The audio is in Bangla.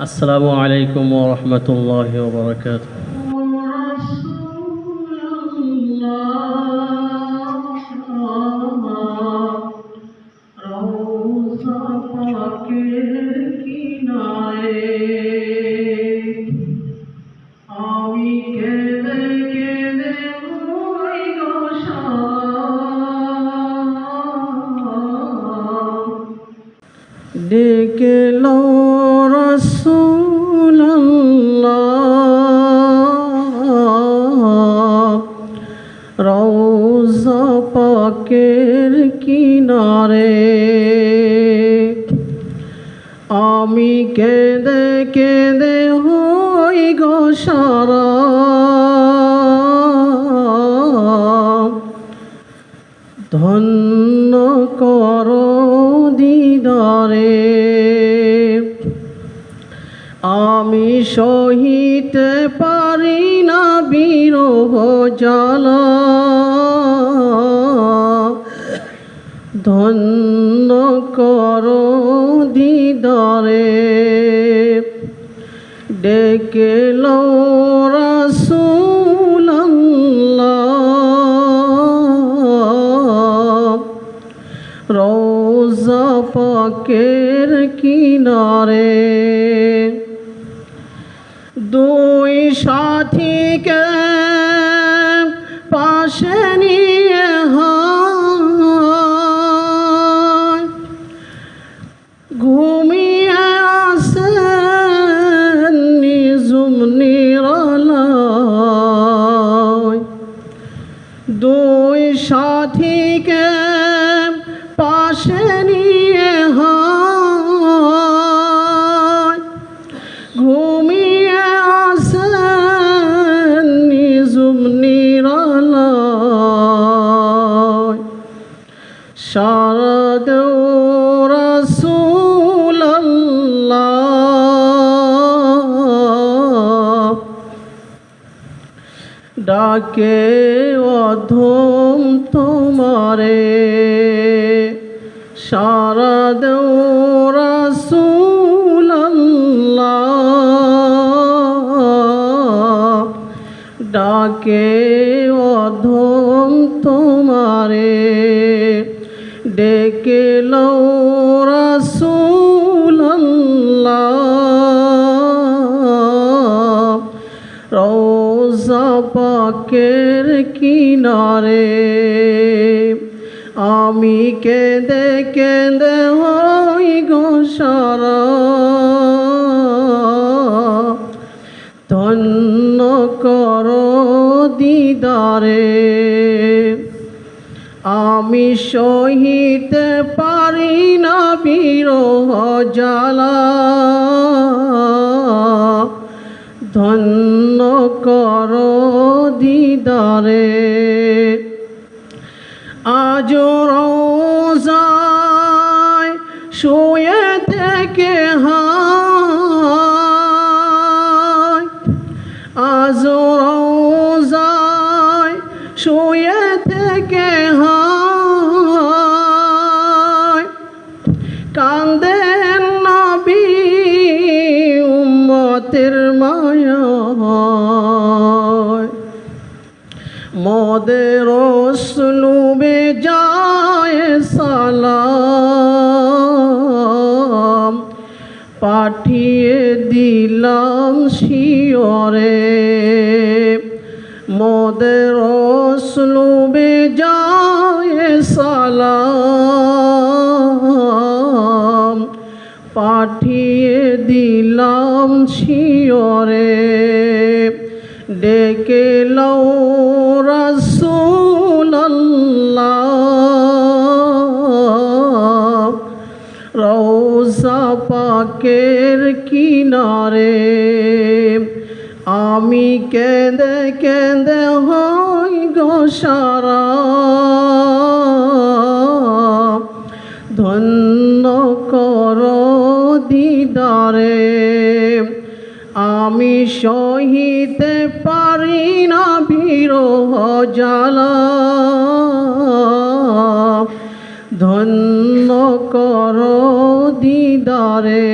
আসসালামু আলাইকুম ওয়া রাহমাতুল্লাহি ওয়া বারাকাতুহু। ডেকে লো রাসূলুল্লাহ, রওজা পাকের কিনারে। আমি কেঁদে কেঁদে হই গো সারা, ধন্য করো দিদারে। আমি সহিতে পারি না বিরহ জ্বালা, ধন্য করো দিদারে। ডেকে লো রাসূলুল্লাহ, রওজা পাকের কিনারে। দুই সাথীকে পাশে নিয়ে ঘুমিয়ে আসেন নিজুম নিরালায়। দুই সাথীকে পাশে নিয়ে ঘুমিয়ে আসেন নিজুম নিরালায়। সারা দেও রাসূলুল্লাহ, ডাকে অধম তোমারে। সারা দেও রাসূলুল্লাহ, ডাকে অধম তোমারে। ডেকে লো রাসূলুল্লাহ, রওজা পাকের কিনারে। আমি কেঁদে কেঁদে হই গো সারা, ধন্য করো দিদারে। আমি সহিতে পারি না বিরহ জ্বালা, ধন্য করো দিদারে। আজ রওজায় শুয়ে থেকে আজ রওজায় শুয়ে থেকে কান্দেন নবী উম্মতের মায়ায়। মোদের উসলুবে যায় সালাম, পাঠিয়ে দিলাম শিয়রে। মোদের উসলুবে যায় সালাম, পাঠিয়ে দিলাম শিয়রে। ডেকে লো রাসূলুল্লাহ, রওজা পাকের কিনারে। আমি কেঁদে কেঁদে হই গো সারা, ধন্য করো দিদারে। আমি সহিতে পারি না বিরহ জ্বালা, ধন্য করো দিদারে।